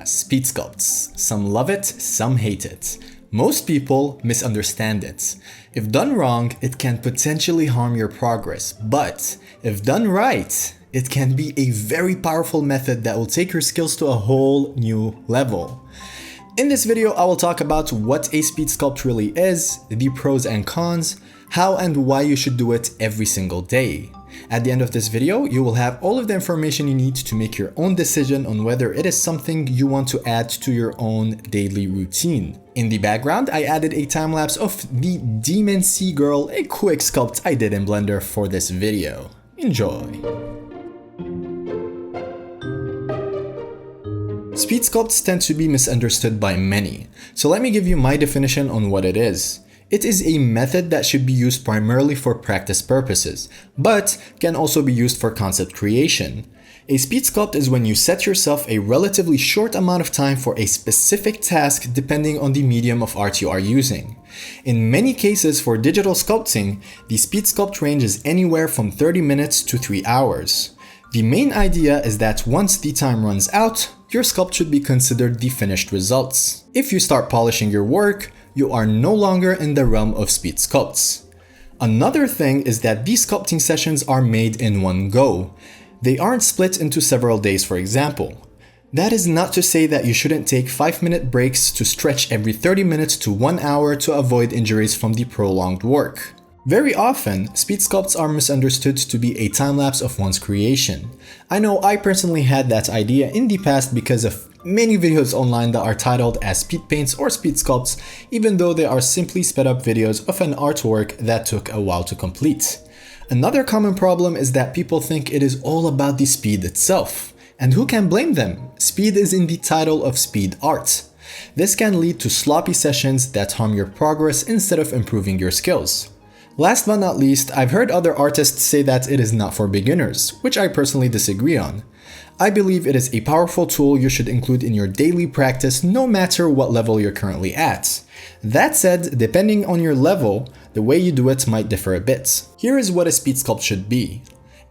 speed sculpts. Some love it, some hate it. Most people misunderstand it. If done wrong, it can potentially harm your progress, but if done right, it can be a very powerful method that will take your skills to a whole new level. In this video, I will talk about what a speed sculpt really is, the pros and cons, how and why you should do it every single day. At the end of this video, you will have all of the information you need to make your own decision on whether it is something you want to add to your own daily routine. In the background, I added a time lapse of the Demon Sea Girl, a quick sculpt I did in Blender for this video. Enjoy! Speed sculpts tend to be misunderstood by many, so let me give you my definition on what it is. It is a method that should be used primarily for practice purposes, but can also be used for concept creation. A speed sculpt is when you set yourself a relatively short amount of time for a specific task depending on the medium of art you are using. In many cases for digital sculpting, the speed sculpt range is anywhere from 30 minutes to 3 hours. The main idea is that once the time runs out, your sculpt should be considered the finished results. If you start polishing your work, you are no longer in the realm of speed sculpts. Another thing is that these sculpting sessions are made in one go. They aren't split into several days, for example. That is not to say that you shouldn't take 5-minute breaks to stretch every 30 minutes to 1 hour to avoid injuries from the prolonged work. Very often, speed sculpts are misunderstood to be a time-lapse of one's creation. I know I personally had that idea in the past because of many videos online that are titled as speed paints or speed sculpts, even though they are simply sped up videos of an artwork that took a while to complete. Another common problem is that people think it is all about the speed itself. And who can blame them? Speed is in the title of speed art. This can lead to sloppy sessions that harm your progress instead of improving your skills. Last but not least, I've heard other artists say that it is not for beginners, which I personally disagree on. I believe it is a powerful tool you should include in your daily practice no matter what level you're currently at. That said, depending on your level, the way you do it might differ a bit. Here is what a speed sculpt should be.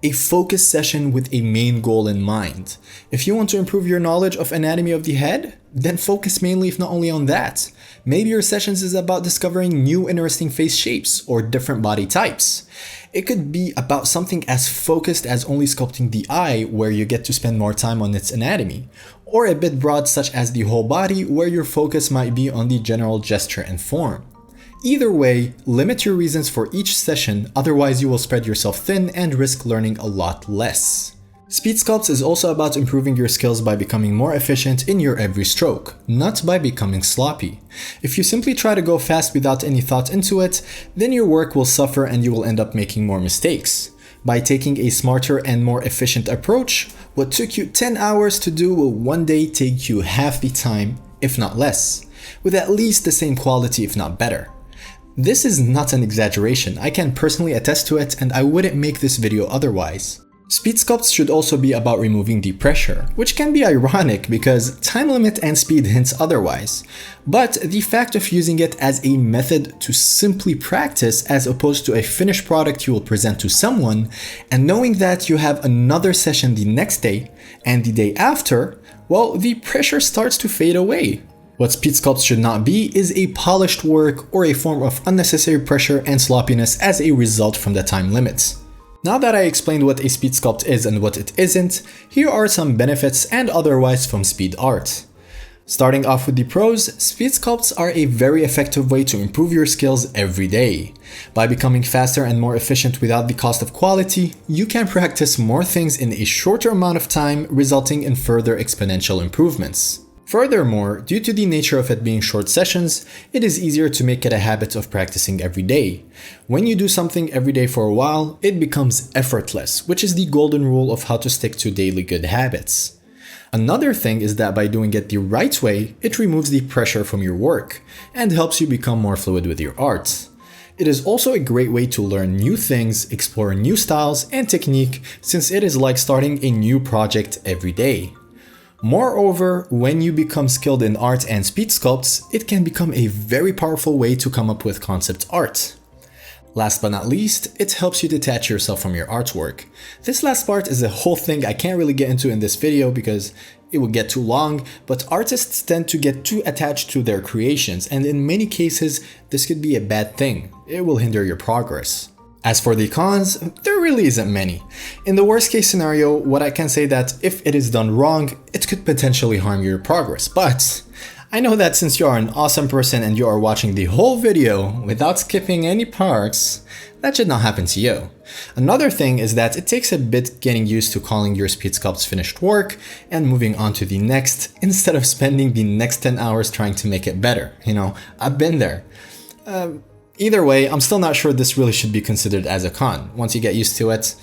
A focused session with a main goal in mind. If you want to improve your knowledge of anatomy of the head, then focus mainly if not only on that. Maybe your sessions is about discovering new interesting face shapes or different body types. It could be about something as focused as only sculpting the eye, where you get to spend more time on its anatomy, or a bit broad such as the whole body, where your focus might be on the general gesture and form. Either way, limit your reasons for each session, otherwise you will spread yourself thin and risk learning a lot less. Speed sculpts is also about improving your skills by becoming more efficient in your every stroke, not by becoming sloppy. If you simply try to go fast without any thought into it, then your work will suffer and you will end up making more mistakes. By taking a smarter and more efficient approach, what took you 10 hours to do will one day take you half the time, if not less, with at least the same quality if not better. This is not an exaggeration, I can personally attest to it and I wouldn't make this video otherwise. Speed sculpts should also be about removing the pressure, which can be ironic because time limit and speed hints otherwise. But the fact of using it as a method to simply practice as opposed to a finished product you will present to someone, and knowing that you have another session the next day and the day after, well, the pressure starts to fade away. What speed sculpts should not be is a polished work or a form of unnecessary pressure and sloppiness as a result from the time limits. Now that I explained what a speed sculpt is and what it isn't, here are some benefits and otherwise from speed art. Starting off with the pros, speed sculpts are a very effective way to improve your skills every day. By becoming faster and more efficient without the cost of quality, you can practice more things in a shorter amount of time, resulting in further exponential improvements. Furthermore, due to the nature of it being short sessions, it is easier to make it a habit of practicing every day. When you do something every day for a while, it becomes effortless, which is the golden rule of how to stick to daily good habits. Another thing is that by doing it the right way, it removes the pressure from your work and helps you become more fluid with your art. It is also a great way to learn new things, explore new styles and technique, since it is like starting a new project every day. Moreover, when you become skilled in art and speed sculpts, it can become a very powerful way to come up with concept art. Last but not least, it helps you detach yourself from your artwork. This last part is a whole thing I can't really get into in this video because it would get too long, but artists tend to get too attached to their creations, and in many cases, this could be a bad thing. It will hinder your progress. As for the cons, there really isn't many. In the worst case scenario, what I can say that if it is done wrong, it could potentially harm your progress, but I know that since you are an awesome person and you are watching the whole video without skipping any parts, that should not happen to you. Another thing is that it takes a bit getting used to calling your speed sculpts finished work and moving on to the next instead of spending the next 10 hours trying to make it better. I've been there. Either way, I'm still not sure this really should be considered as a con. Once you get used to it,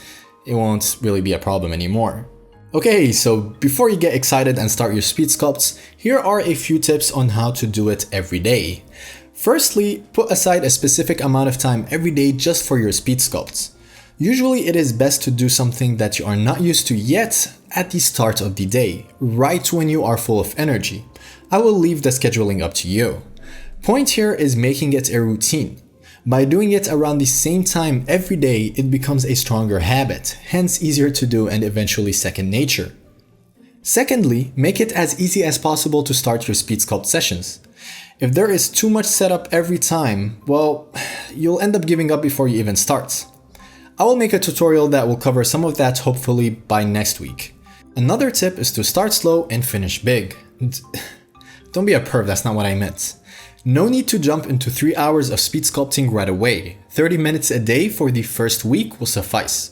it won't really be a problem anymore. Okay, so before you get excited and start your speed sculpts, here are a few tips on how to do it every day. Firstly, put aside a specific amount of time every day just for your speed sculpts. Usually it is best to do something that you are not used to yet at the start of the day, right when you are full of energy. I will leave the scheduling up to you. Point here is making it a routine. By doing it around the same time every day, it becomes a stronger habit, hence easier to do and eventually second nature. Secondly, make it as easy as possible to start your speed sculpt sessions. If there is too much setup every time, well, you'll end up giving up before you even start. I will make a tutorial that will cover some of that hopefully by next week. Another tip is to start slow and finish big. Don't be a perv, that's not what I meant. No need to jump into 3 hours of speed sculpting right away. 30 minutes a day for the first week will suffice.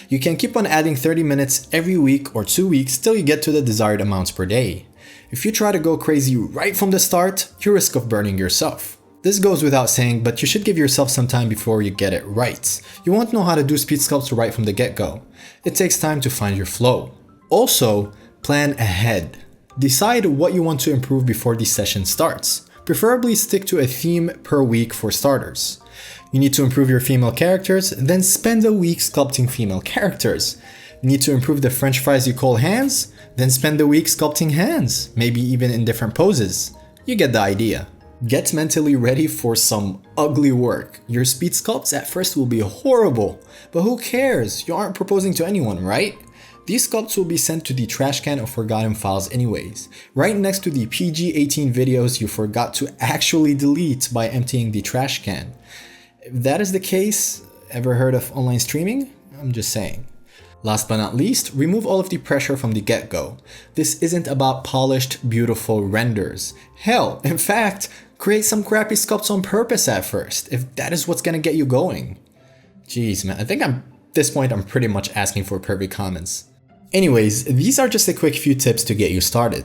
You can keep on adding 30 minutes every week or 2 weeks till you get to the desired amounts per day. If you try to go crazy right from the start, you risk of burning yourself. This goes without saying, but you should give yourself some time before you get it right. You won't know how to do speed sculpts right from the get-go. It takes time to find your flow. Also, plan ahead. Decide what you want to improve before the session starts. Preferably stick to a theme per week for starters. You need to improve your female characters, then spend a week sculpting female characters. You need to improve the french fries you call hands, then spend a week sculpting hands, maybe even in different poses. You get the idea. Get mentally ready for some ugly work. Your speed sculpts at first will be horrible, but who cares? You aren't proposing to anyone, right? These sculpts will be sent to the trash can of forgotten files anyways, right next to the PG-18 videos you forgot to actually delete by emptying the trash can. If that is the case, ever heard of online streaming? I'm just saying. Last but not least, remove all of the pressure from the get-go. This isn't about polished, beautiful renders. Hell, in fact, create some crappy sculpts on purpose at first, if that is what's gonna get you going. Jeez man, I think at this point I'm pretty much asking for perfect comments. Anyways, these are just a quick few tips to get you started.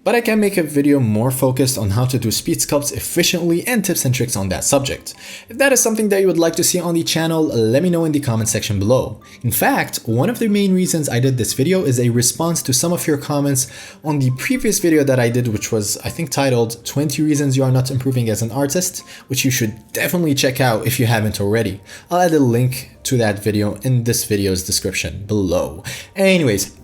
But I can make a video more focused on how to do speed sculpts efficiently and tips and tricks on that subject. If that is something that you would like to see on the channel, let me know in the comment section below. In fact, one of the main reasons I did this video is a response to some of your comments on the previous video that I did, which was I think titled 20 Reasons You Are Not Improving as an Artist, which you should definitely check out if you haven't already. I'll add a link to that video in this video's description below. Anyways,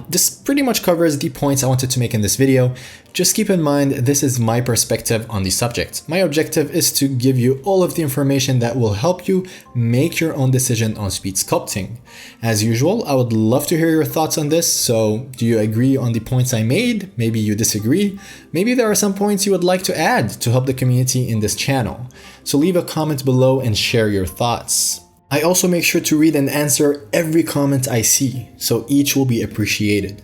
this pretty much covers the points I wanted to make in this video. Just keep in mind, this is my perspective on the subject. My objective is to give you all of the information that will help you make your own decision on speed sculpting. As usual, I would love to hear your thoughts on this. So do you agree on the points I made? Maybe you disagree. Maybe there are some points you would like to add to help the community in this channel. So leave a comment below and share your thoughts. I also make sure to read and answer every comment I see, so each will be appreciated.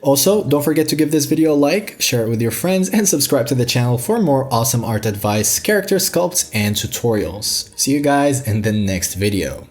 Also, don't forget to give this video a like, share it with your friends, and subscribe to the channel for more awesome art advice, character sculpts, and tutorials. See you guys in the next video.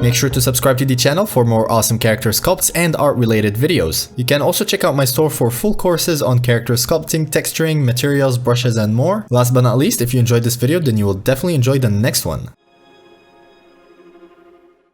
Make sure to subscribe to the channel for more awesome character sculpts and art related videos. You can also check out my store for full courses on character sculpting, texturing, materials, brushes, and more. Last but not least, if you enjoyed this video, then you will definitely enjoy the next one.